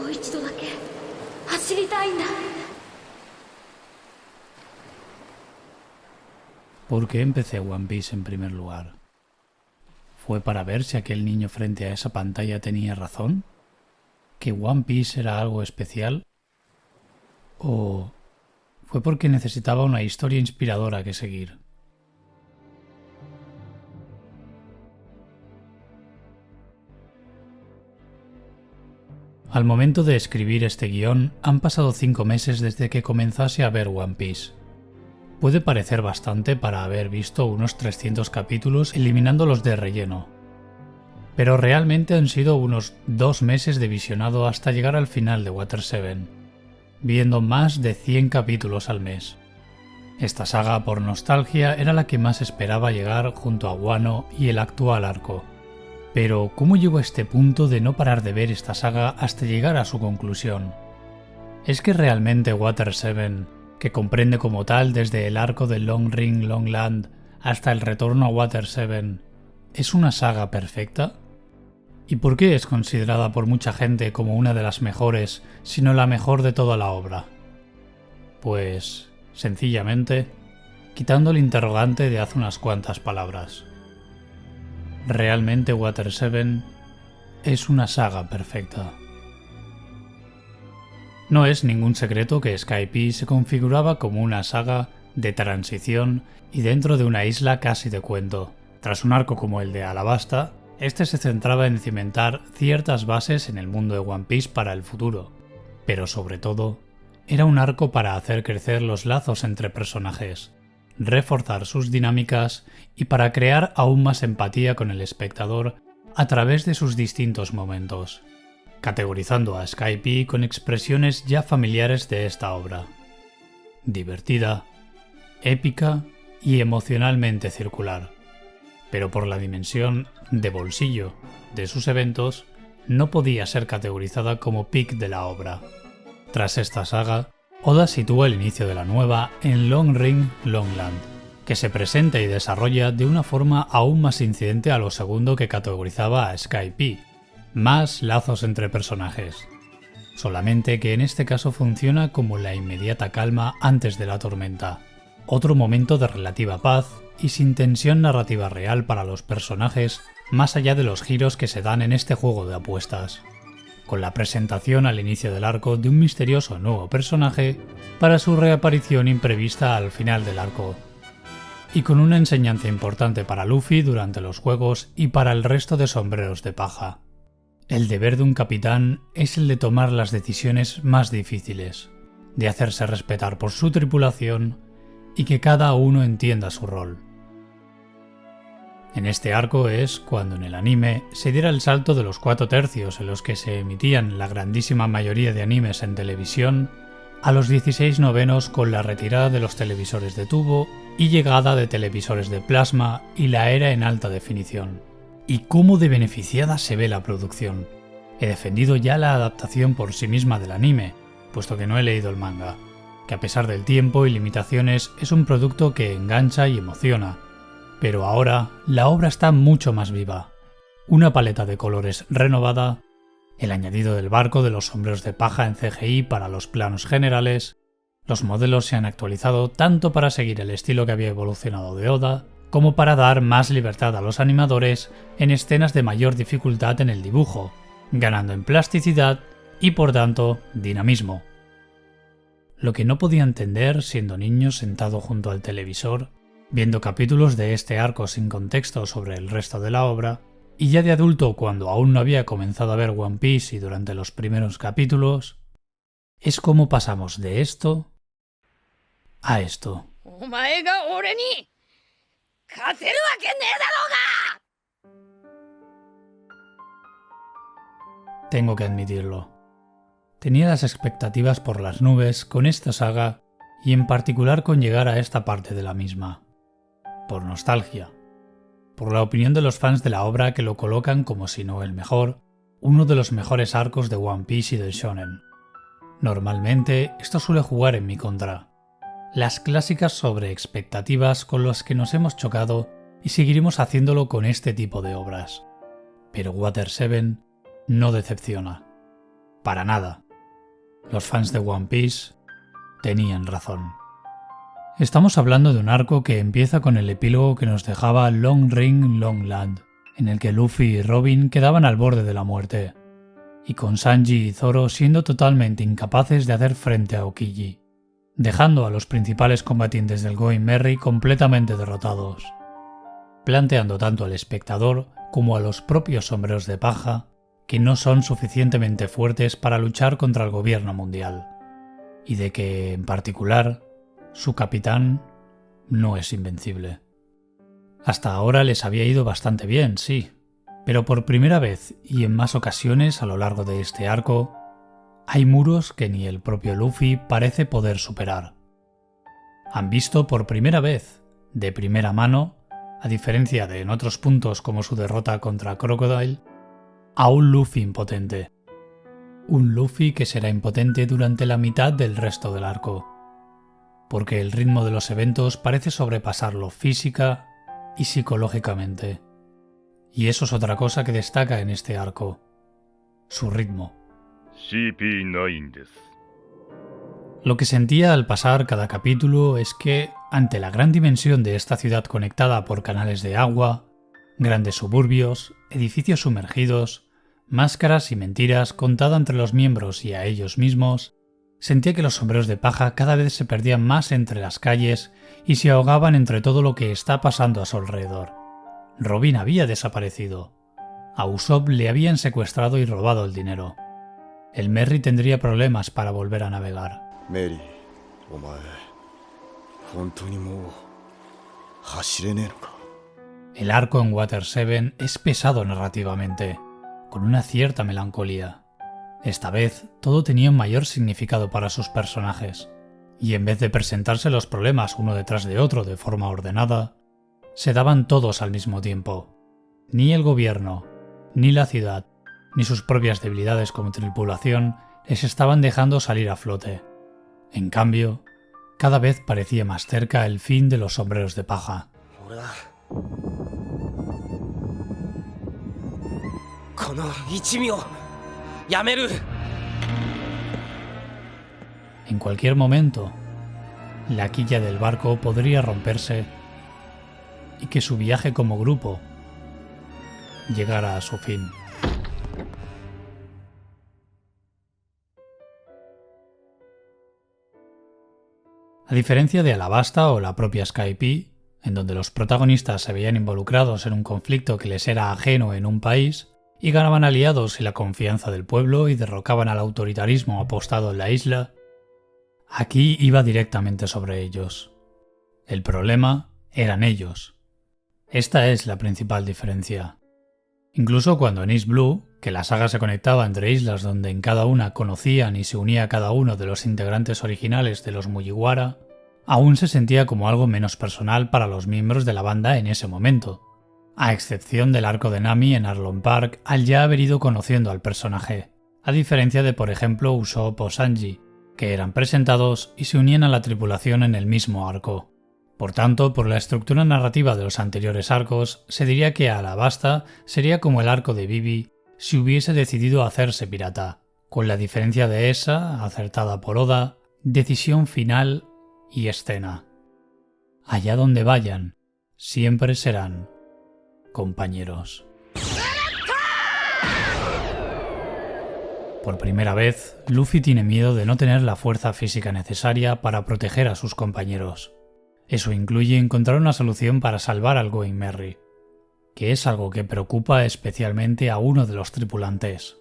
う一度だけ走りたいんだ。 ¿Por qué empecé One Piece en primer lugar? ¿Fue para ver si aquel niño frente a esa pantalla tenía razón? ¿Que One Piece era algo especial? ¿O fue porque necesitaba una historia inspiradora que seguir? Al momento de escribir este guión, han pasado 5 meses desde que comenzase a ver One Piece. Puede parecer bastante para haber visto unos 300 capítulos eliminando los de relleno, pero realmente han sido unos 2 meses de visionado hasta llegar al final de Water 7, viendo más de 100 capítulos al mes. Esta saga por nostalgia era la que más esperaba llegar junto a Wano y el actual arco. Pero ¿cómo llegó a este punto de no parar de ver esta saga hasta llegar a su conclusión? ¿Es que realmente Water 7, que comprende como tal desde el arco de Long Ring Long Land hasta el retorno a Water 7, es una saga perfecta? ¿Y por qué es considerada por mucha gente como una de las mejores, si no la mejor de toda la obra? Pues, sencillamente, quitando el interrogante de hace unas cuantas palabras. Realmente Water 7 es una saga perfecta. No es ningún secreto que Skypiea se configuraba como una saga de transición y dentro de una isla casi de cuento. Tras un arco como el de Alabasta, este se centraba en cimentar ciertas bases en el mundo de One Piece para el futuro, pero sobre todo, era un arco para hacer crecer los lazos entre personajes, reforzar sus dinámicas y para crear aún más empatía con el espectador a través de sus distintos momentos, categorizando a Skypiea con expresiones ya familiares de esta obra: divertida, épica y emocionalmente circular. Pero por la dimensión de bolsillo de sus eventos, no podía ser categorizada como peak de la obra. Tras esta saga, Oda sitúa el inicio de la nueva en Long Ring Long Land, que se presenta y desarrolla de una forma aún más incidente a lo segundo que categorizaba a Skypiea: más lazos entre personajes. Solamente que en este caso funciona como la inmediata calma antes de la tormenta, otro momento de relativa paz y sin tensión narrativa real para los personajes, más allá de los giros que se dan en este juego de apuestas, con la presentación al inicio del arco de un misterioso nuevo personaje para su reaparición imprevista al final del arco, y con una enseñanza importante para Luffy durante los juegos y para el resto de sombreros de paja. El deber de un capitán es el de tomar las decisiones más difíciles, de hacerse respetar por su tripulación y que cada uno entienda su rol. En este arco es cuando en el anime se diera el salto de los 4/3 en los que se emitían la grandísima mayoría de animes en televisión a los 16/9 con la retirada de los televisores de tubo y llegada de televisores de plasma y la era en alta definición. Y cómo de beneficiada se ve la producción. He defendido ya la adaptación por sí misma del anime, puesto que no he leído el manga, que a pesar del tiempo y limitaciones es un producto que engancha y emociona. Pero ahora la obra está mucho más viva. Una paleta de colores renovada, el añadido del barco de los sombreros de paja en CGI para los planos generales, los modelos se han actualizado tanto para seguir el estilo que había evolucionado de Oda, como para dar más libertad a los animadores en escenas de mayor dificultad en el dibujo, ganando en plasticidad y por tanto dinamismo. Lo que no podía entender siendo niño sentado junto al televisor, viendo capítulos de este arco sin contexto sobre el resto de la obra, y ya de adulto cuando aún no había comenzado a ver One Piece y durante los primeros capítulos, es como pasamos de esto a esto. Tengo que admitirlo. Tenía las expectativas por las nubes con esta saga y en particular con llegar a esta parte de la misma. Por nostalgia. Por la opinión de los fans de la obra que lo colocan como si no el mejor, uno de los mejores arcos de One Piece y del Shonen. Normalmente esto suele jugar en mi contra. Las clásicas sobreexpectativas con las que nos hemos chocado y seguiremos haciéndolo con este tipo de obras. Pero Water 7 no decepciona. Para nada. Los fans de One Piece tenían razón. Estamos hablando de un arco que empieza con el epílogo que nos dejaba Long Ring Long Land, en el que Luffy y Robin quedaban al borde de la muerte, y con Sanji y Zoro siendo totalmente incapaces de hacer frente a Aokiji, dejando a los principales combatientes del Going Merry completamente derrotados, planteando tanto al espectador como a los propios sombreros de paja que no son suficientemente fuertes para luchar contra el gobierno mundial, y de que, en particular, su capitán no es invencible. Hasta ahora les había ido bastante bien, sí, pero por primera vez y en más ocasiones a lo largo de este arco, hay muros que ni el propio Luffy parece poder superar. Han visto por primera vez, de primera mano, a diferencia de en otros puntos como su derrota contra Crocodile, a un Luffy impotente. Un Luffy que será impotente durante la mitad del resto del arco, porque el ritmo de los eventos parece sobrepasarlo física y psicológicamente. Y eso es otra cosa que destaca en este arco, su ritmo. CP9 です。 Lo que sentía al pasar cada capítulo es que, ante la gran dimensión de esta ciudad conectada por canales de agua, grandes suburbios, edificios sumergidos, máscaras y mentiras contada entre los miembros y a ellos mismos, sentía que los sombreros de paja cada vez se perdían más entre las calles y se ahogaban entre todo lo que está pasando a su alrededor. Robin había desaparecido. A Usopp le habían secuestrado y robado el dinero. El Merry tendría problemas para volver a navegar. メリー、お前、本当にもう走れねえのか。 El arco en Water 7 es pesado narrativamente, con una cierta melancolía. Esta vez todo tenía un mayor significado para sus personajes, y en vez de presentarse los problemas uno detrás de otro de forma ordenada, se daban todos al mismo tiempo. Ni el gobierno, ni la ciudad, ni sus propias debilidades como tripulación les estaban dejando salir a flote. En cambio, cada vez parecía más cerca el fin de los sombreros de paja. 俺はこの一味をやめる。 En cualquier momento, la quilla del barco podría romperse y que su viaje como grupo llegara a su fin. A diferencia de Alabasta o la propia Skypiea, en donde los protagonistas se veían involucrados en un conflicto que les era ajeno en un país, y ganaban aliados y la confianza del pueblo y derrocaban al autoritarismo apostado en la isla, aquí iba directamente sobre ellos. El problema eran ellos. Esta es la principal diferencia. Incluso cuando en East Blue, que la saga se conectaba entre islas donde en cada una conocían y se unía cada uno de los integrantes originales de los Mugiwara, aún se sentía como algo menos personal para los miembros de la banda en ese momento, a excepción del arco de Nami en Arlong Park al ya haber ido conociendo al personaje, a diferencia de por ejemplo Usopp o Sanji, que eran presentados y se unían a la tripulación en el mismo arco. Por tanto, por la estructura narrativa de los anteriores arcos, se diría que Alabasta sería como el arco de Vivi si hubiese decidido hacerse pirata, con la diferencia de esa, acertada por Oda, decisión final y escena. Allá donde vayan, siempre serán compañeros. Por primera vez, Luffy tiene miedo de no tener la fuerza física necesaria para proteger a sus compañeros. Eso incluye encontrar una solución para salvar al Going Merry, que es algo que preocupa especialmente a uno de los tripulantes.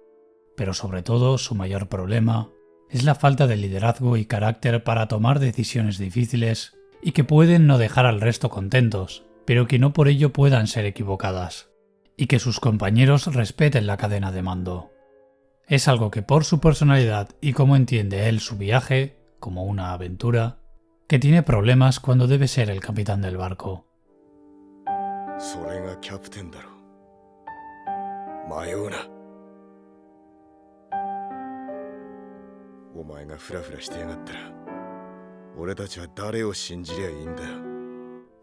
Pero sobre todo, su mayor problema es la falta de liderazgo y carácter para tomar decisiones difíciles y que pueden no dejar al resto contentos, pero que no por ello puedan ser equivocadas, y que sus compañeros respeten la cadena de mando. Es algo que por su personalidad y como entiende él su viaje, como una aventura, que tiene problemas cuando debe ser el capitán del barco. それがキャプテンだろ。迷うな。お前がフラフラしてやがったら、俺たちは誰を信じりゃいいんだよ。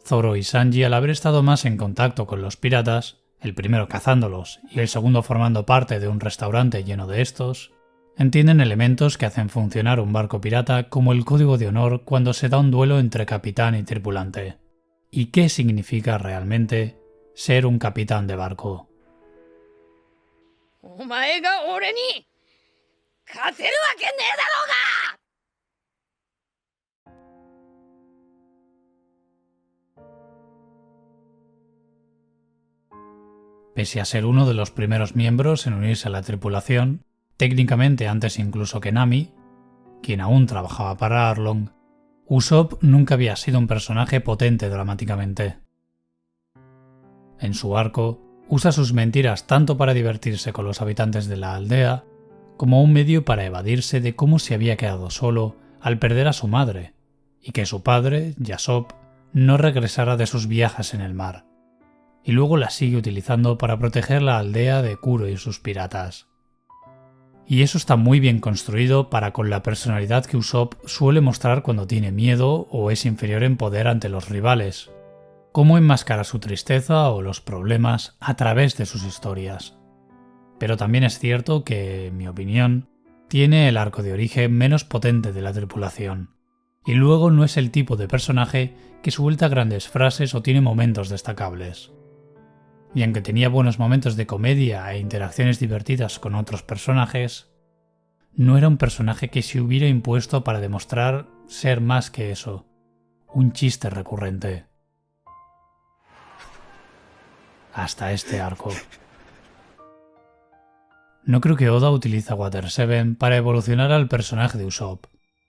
Zoro y Sanji, al haber estado más en contacto con los piratas, el primero cazándolos y el segundo formando parte de un restaurante lleno de estos, entienden elementos que hacen funcionar un barco pirata como el código de honor cuando se da un duelo entre capitán y tripulante. ¿Y qué significa realmente ser un capitán de barco? お前が俺に勝てるわけねえだろうが! Pese a ser uno de los primeros miembros en unirse a la tripulación, técnicamente antes incluso que Nami, quien aún trabajaba para Arlong, Usopp nunca había sido un personaje potente dramáticamente. En su arco, usa sus mentiras tanto para divertirse con los habitantes de la aldea, como un medio para evadirse de cómo se había quedado solo al perder a su madre, y que su padre, Yasopp, no regresara de sus viajes en el mar, y luego la sigue utilizando para proteger la aldea de Kuro y sus piratas. Y eso está muy bien construido para con la personalidad que Usopp suele mostrar cuando tiene miedo o es inferior en poder ante los rivales, cómo enmascara su tristeza o los problemas a través de sus historias. Pero también es cierto que, en mi opinión, tiene el arco de origen menos potente de la tripulación, y luego no es el tipo de personaje que suelta grandes frases o tiene momentos destacables. Y aunque tenía buenos momentos de comedia e interacciones divertidas con otros personajes, no era un personaje que se hubiera impuesto para demostrar ser más que eso, un chiste recurrente. Hasta este arco. No creo que Oda utilice Water 7 para evolucionar al personaje de Usopp,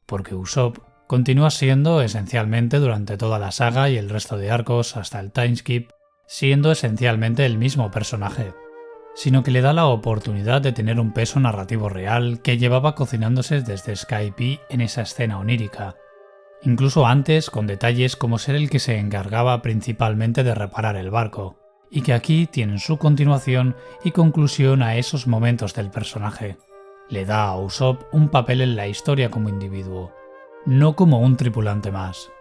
porque Usopp continúa siendo esencialmente durante toda la saga y el resto de arcos hasta el timeskip, siendo esencialmente el mismo personaje, sino que le da la oportunidad de tener un peso narrativo real que llevaba cocinándose desde Skype en esa escena onírica, incluso antes con detalles como ser el que se encargaba principalmente de reparar el barco, y que aquí tienen su continuación y conclusión a esos momentos del personaje. Le da a Usopp un papel en la historia como individuo, no como un tripulante más,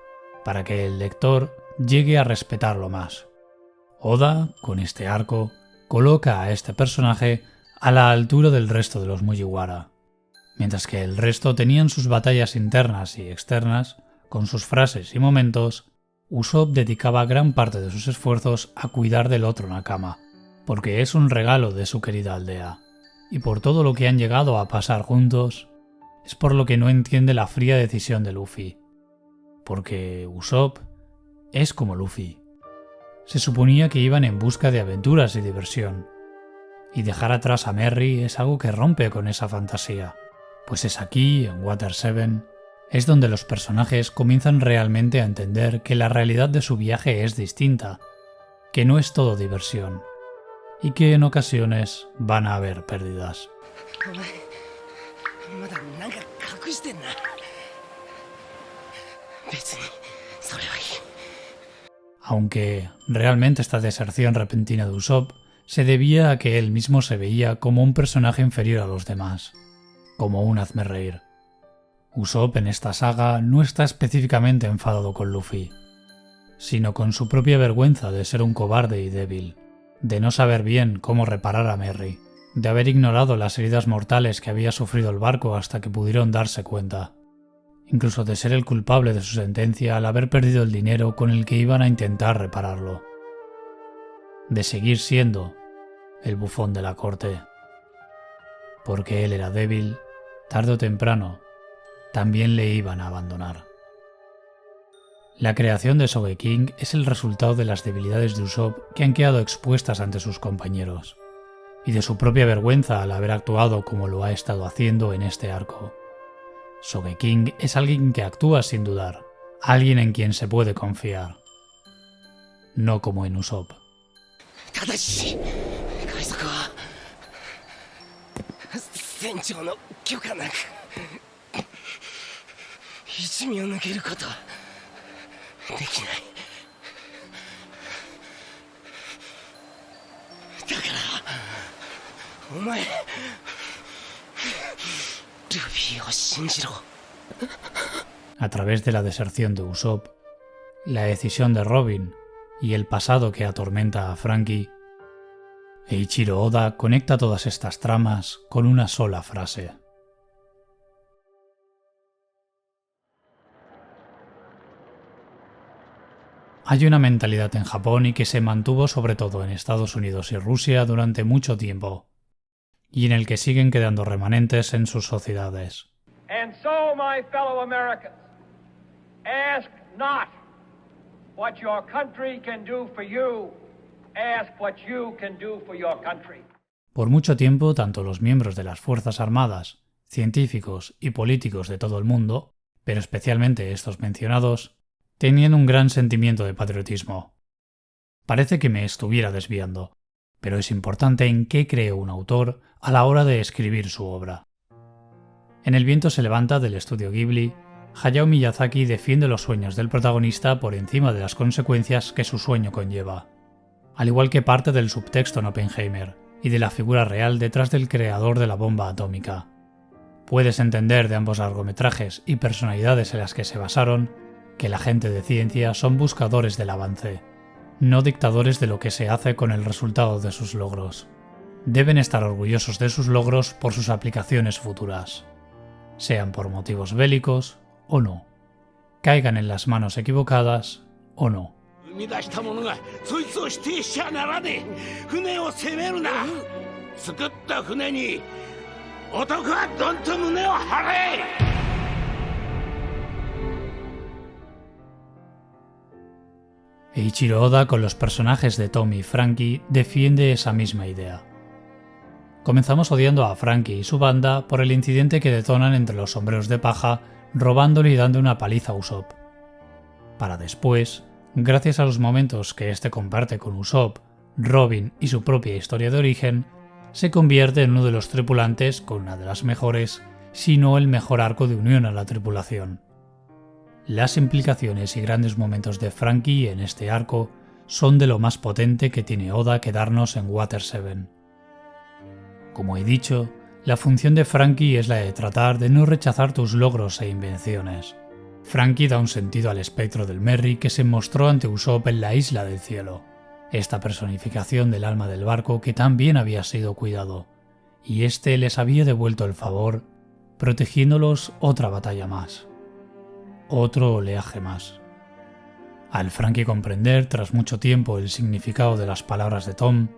para que el lector llegue a respetarlo más. Oda, con este arco, coloca a este personaje a la altura del resto de los Mugiwara, mientras que el resto tenían sus batallas internas y externas, con sus frases y momentos. Usopp dedicaba gran parte de sus esfuerzos a cuidar del otro Nakama, porque es un regalo de su querida aldea, y por todo lo que han llegado a pasar juntos, es por lo que no entiende la fría decisión de Luffy, porque Usopp es como Luffy. Se suponía que iban en busca de aventuras y diversión, y dejar atrás a Merry es algo que rompe con esa fantasía, pues es aquí, en Water 7, es donde los personajes comienzan realmente a entender que la realidad de su viaje es distinta, que no es todo diversión, y que en ocasiones van a haber pérdidas. Aunque realmente esta deserción repentina de Usopp se debía a que él mismo se veía como un personaje inferior a los demás, como un hazmerreír. Usopp en esta saga no está específicamente enfadado con Luffy, sino con su propia vergüenza de ser un cobarde y débil, de no saber bien cómo reparar a Merry, de haber ignorado las heridas mortales que había sufrido el barco hasta que pudieron darse cuenta, incluso de ser el culpable de su sentencia al haber perdido el dinero con el que iban a intentar repararlo, de seguir siendo el bufón de la corte, porque él era débil, tarde o temprano también le iban a abandonar. La creación de Sogeking es el resultado de las debilidades de Usopp que han quedado expuestas ante sus compañeros, y de su propia vergüenza al haber actuado como lo ha estado haciendo en este arco. Sogeking es alguien que actúa sin dudar, alguien en quien se puede confiar, no como en Usopp. A través de la deserción de Usopp, la decisión de Robin y el pasado que atormenta a Franky, Eiichiro Oda conecta todas estas tramas con una sola frase. Hay una mentalidad en Japón y que se mantuvo sobre todo en Estados Unidos y Rusia durante mucho tiempo, y en el que siguen quedando remanentes en sus sociedades. And so, my fellow Americans, ask not what your country can do for you, ask what you can do for your country. Por mucho tiempo, tanto los miembros de las Fuerzas Armadas, científicos y políticos de todo el mundo, pero especialmente estos mencionados, tenían un gran sentimiento de patriotismo. Parece que me estuviera desviando, pero es importante en qué cree un autor a la hora de escribir su obra. En El viento se levanta del estudio Ghibli, Hayao Miyazaki defiende los sueños del protagonista por encima de las consecuencias que su sueño conlleva, al igual que parte del subtexto en Oppenheimer y de la figura real detrás del creador de la bomba atómica. Puedes entender de ambos largometrajes y personalidades en las que se basaron que la gente de ciencia son buscadores del avance, no dictadores de lo que se hace con el resultado de sus logros. Deben estar orgullosos de sus logros por sus aplicaciones futuras, sean por motivos bélicos o no, caigan en las manos equivocadas o no. Eiichiro Oda con los personajes de Tom y Franky defiende esa misma idea. Comenzamos odiando a Franky y su banda por el incidente que detonan entre los sombreros de paja robándole y dando una paliza a Usopp. Para después, gracias a los momentos que este comparte con Usopp, Robin y su propia historia de origen, se convierte en uno de los tripulantes con una de las mejores, si no el mejor arco de unión a la tripulación. Las implicaciones y grandes momentos de Franky en este arco son de lo más potente que tiene Oda que darnos en Water 7. Como he dicho, la función de Franky es la de tratar de no rechazar tus logros e invenciones. Franky da un sentido al espectro del Merry que se mostró ante Usopp en la Isla del Cielo, esta personificación del alma del barco que también había sido cuidado, y este les había devuelto el favor, protegiéndolos otra batalla más, otro oleaje más. Al Franky comprender tras mucho tiempo el significado de las palabras de Tom,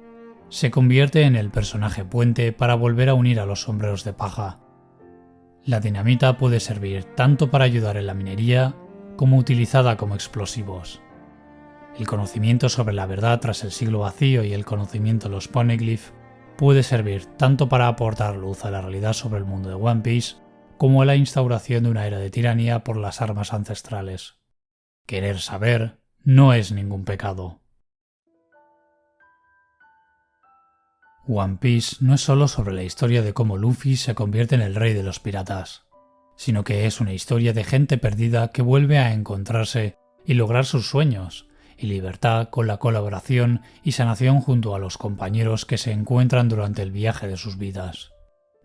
se convierte en el personaje puente para volver a unir a los sombreros de paja. La dinamita puede servir tanto para ayudar en la minería como utilizada como explosivos. El conocimiento sobre la verdad tras el siglo vacío y el conocimiento de los Poneglyph puede servir tanto para aportar luz a la realidad sobre el mundo de One Piece como a la instauración de una era de tiranía por las armas ancestrales. Querer saber no es ningún pecado. One Piece no es solo sobre la historia de cómo Luffy se convierte en el rey de los piratas, sino que es una historia de gente perdida que vuelve a encontrarse y lograr sus sueños, y libertad con la colaboración y sanación junto a los compañeros que se encuentran durante el viaje de sus vidas.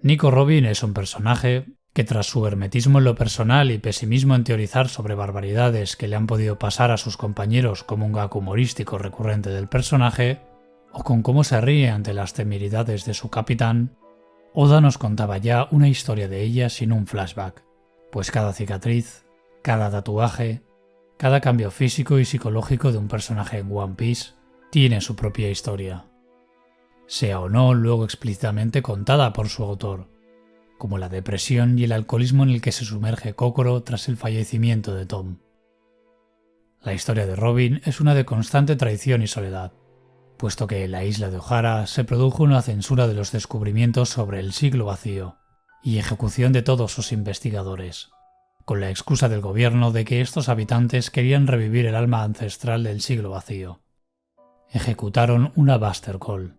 Nico Robin es un personaje que tras su hermetismo en lo personal y pesimismo en teorizar sobre barbaridades que le han podido pasar a sus compañeros como un gag humorístico recurrente del personaje, o con cómo se ríe ante las temeridades de su capitán, Oda nos contaba ya una historia de ella sin un flashback, pues cada cicatriz, cada tatuaje, cada cambio físico y psicológico de un personaje en One Piece tiene su propia historia, sea o no luego explícitamente contada por su autor, como la depresión y el alcoholismo en el que se sumerge Kokoro tras el fallecimiento de Tom. La historia de Robin es una de constante traición y soledad, puesto que en la isla de Ohara se produjo una censura de los descubrimientos sobre el siglo vacío y ejecución de todos sus investigadores, con la excusa del gobierno de que estos habitantes querían revivir el alma ancestral del siglo vacío. Ejecutaron una Buster Call,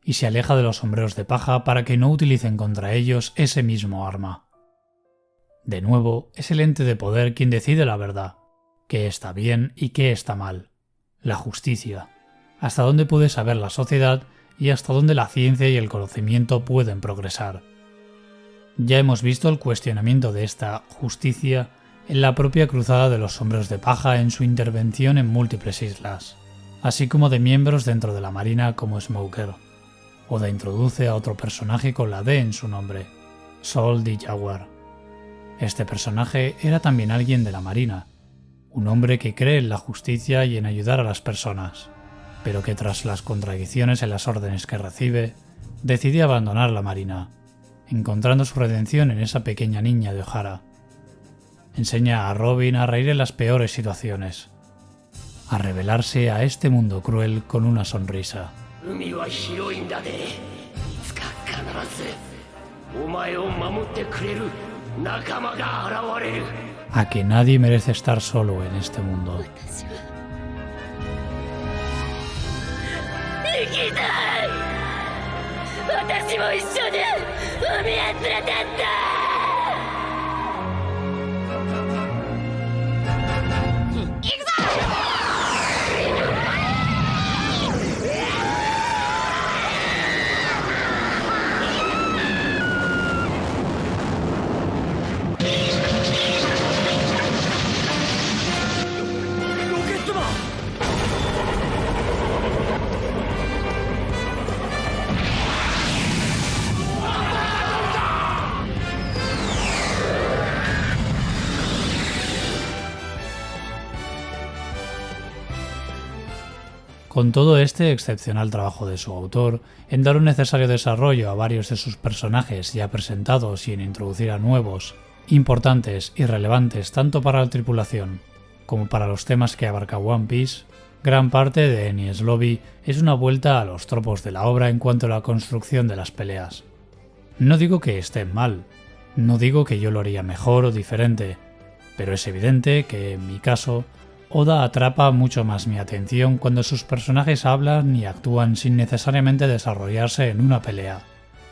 y se aleja de los sombreros de paja para que no utilicen contra ellos ese mismo arma. De nuevo, es el ente de poder quien decide la verdad, qué está bien y qué está mal, la justicia, hasta dónde puede saber la sociedad y hasta dónde la ciencia y el conocimiento pueden progresar. Ya hemos visto el cuestionamiento de esta justicia en la propia Cruzada de los Sombreros de Paja en su intervención en múltiples islas, así como de miembros dentro de la Marina como Smoker. Oda introduce a otro personaje con la D en su nombre, Sol the Jaguar. Este personaje era también alguien de la Marina, un hombre que cree en la justicia y en ayudar a las personas, pero que tras las contradicciones en las órdenes que recibe, decide abandonar la marina, encontrando su redención en esa pequeña niña de O'Hara. Enseña a Robin a reír en las peores situaciones, a revelarse a este mundo cruel con una sonrisa. 海は広いんだで。いつか必ずお前を守ってくれる仲間が現れる。 A que nadie merece estar solo en este mundo. 行きたい。私も一緒に海へ連れてって。 Con todo este excepcional trabajo de su autor en dar un necesario desarrollo a varios de sus personajes ya presentados y en introducir a nuevos, importantes y relevantes tanto para la tripulación como para los temas que abarca One Piece, gran parte de Enies Lobby es una vuelta a los tropos de la obra en cuanto a la construcción de las peleas. No digo que estén mal, no digo que yo lo haría mejor o diferente, pero es evidente que, en mi caso, Oda atrapa mucho más mi atención cuando sus personajes hablan y actúan sin necesariamente desarrollarse en una pelea,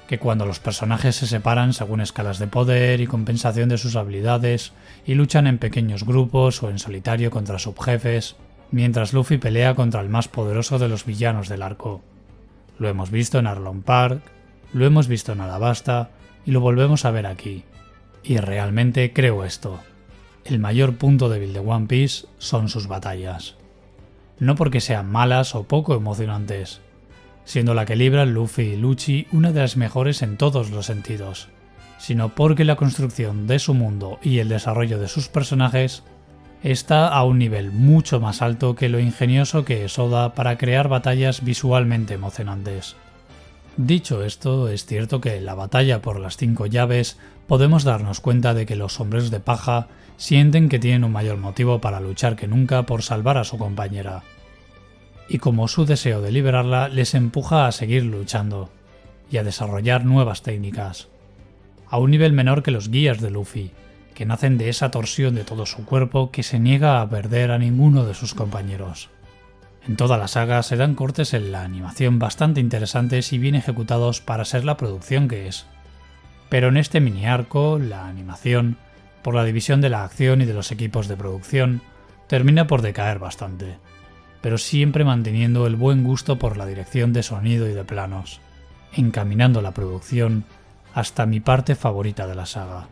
que cuando los personajes se separan según escalas de poder y compensación de sus habilidades y luchan en pequeños grupos o en solitario contra subjefes, mientras Luffy pelea contra el más poderoso de los villanos del arco. Lo hemos visto en Arlong Park, lo hemos visto en Alabasta y lo volvemos a ver aquí. Y realmente creo esto. El mayor punto débil de One Piece son sus batallas. No porque sean malas o poco emocionantes, siendo la que libran Luffy y Lucci una de las mejores en todos los sentidos, sino porque la construcción de su mundo y el desarrollo de sus personajes está a un nivel mucho más alto que lo ingenioso que es Oda para crear batallas visualmente emocionantes. Dicho esto, es cierto que en la batalla por las 5 llaves podemos darnos cuenta de que los sombreros de paja sienten que tienen un mayor motivo para luchar que nunca por salvar a su compañera. Y como su deseo de liberarla les empuja a seguir luchando y a desarrollar nuevas técnicas, a un nivel menor que los guías de Luffy, que nacen de esa torsión de todo su cuerpo que se niega a perder a ninguno de sus compañeros. En toda la saga se dan cortes en la animación bastante interesantes y bien ejecutados para ser la producción que es. Pero en este mini arco, la animación, por la división de la acción y de los equipos de producción, termina por decaer bastante, pero siempre manteniendo el buen gusto por la dirección de sonido y de planos, encaminando la producción hasta mi parte favorita de la saga.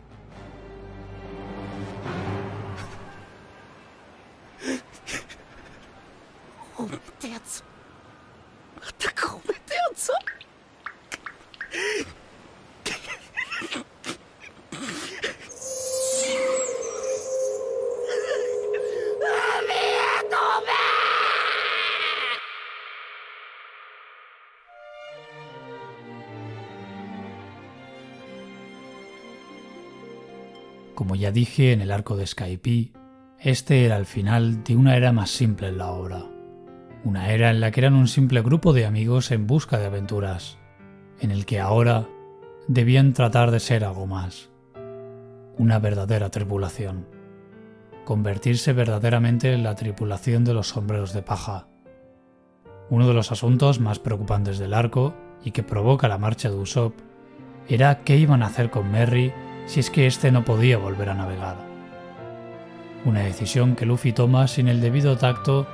Como ya dije en el arco de Skypiea, este era el final de una era más simple en la obra. Una era en la que eran un simple grupo de amigos en busca de aventuras, en el que ahora debían tratar de ser algo más. Una verdadera tripulación. Convertirse verdaderamente en la tripulación de los sombreros de paja. Uno de los asuntos más preocupantes del arco, y que provoca la marcha de Usopp, era qué iban a hacer con Merry si es que éste no podía volver a navegar. Una decisión que Luffy toma sin el debido tacto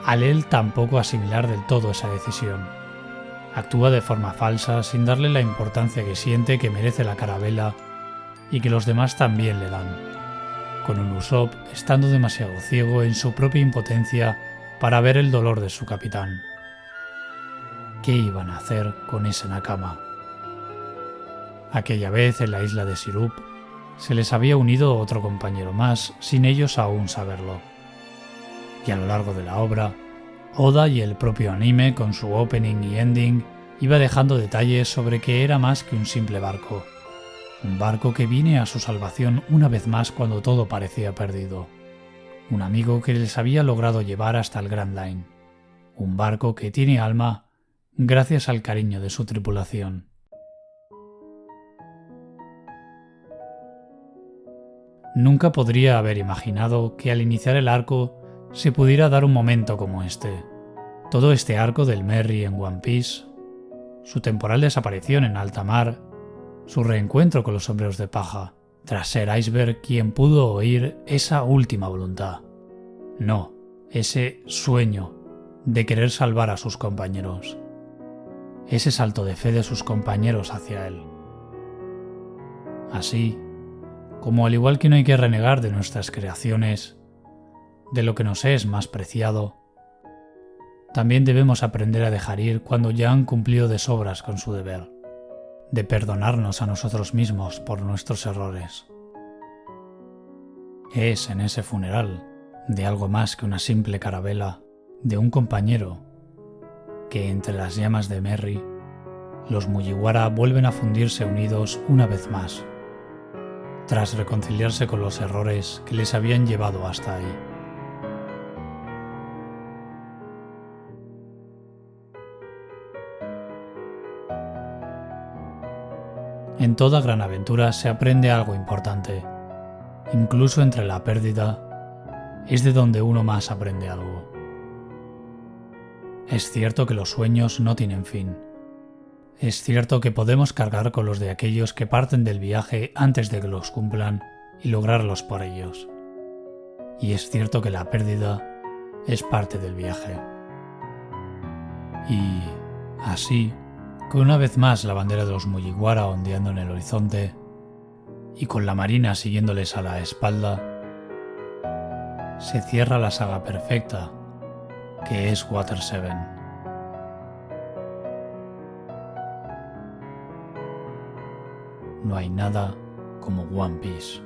al él tampoco asimilar del todo esa decisión. Actúa de forma falsa sin darle la importancia que siente que merece la carabela y que los demás también le dan, con un Usopp estando demasiado ciego en su propia impotencia para ver el dolor de su capitán. ¿Qué iban a hacer con ese Nakama? Aquella vez en la isla de Sirup se les había unido otro compañero más sin ellos aún saberlo. Y a lo largo de la obra, Oda y el propio anime, con su opening y ending, iba dejando detalles sobre que era más que un simple barco. Un barco que viene a su salvación una vez más cuando todo parecía perdido. Un amigo que les había logrado llevar hasta el Grand Line. Un barco que tiene alma gracias al cariño de su tripulación. Nunca podría haber imaginado que al iniciar el arco se pudiera dar un momento como este. Todo este arco del Merry en One Piece, su temporal desaparición en alta mar, su reencuentro con los sombreros de paja, tras ser Iceberg quien pudo oír esa última voluntad. No, ese sueño de querer salvar a sus compañeros. Ese salto de fe de sus compañeros hacia él. Así, como al igual que no hay que renegar de nuestras creaciones, de lo que nos es más preciado, también debemos aprender a dejar ir cuando ya han cumplido de sobras con su deber, de perdonarnos a nosotros mismos por nuestros errores. Es en ese funeral, de algo más que una simple carabela, de un compañero, que entre las llamas de Merry, los Mugiwara vuelven a fundirse unidos una vez más, tras reconciliarse con los errores que les habían llevado hasta ahí. En toda gran aventura se aprende algo importante. Incluso entre la pérdida, es de donde uno más aprende algo. Es cierto que los sueños no tienen fin. Es cierto que podemos cargar con los de aquellos que parten del viaje antes de que los cumplan y lograrlos por ellos. Y es cierto que la pérdida es parte del viaje. Y así, con una vez más la bandera de los Mugiwara ondeando en el horizonte y con la marina siguiéndoles a la espalda, se cierra la saga perfecta que es Water 7. No hay nada como One Piece.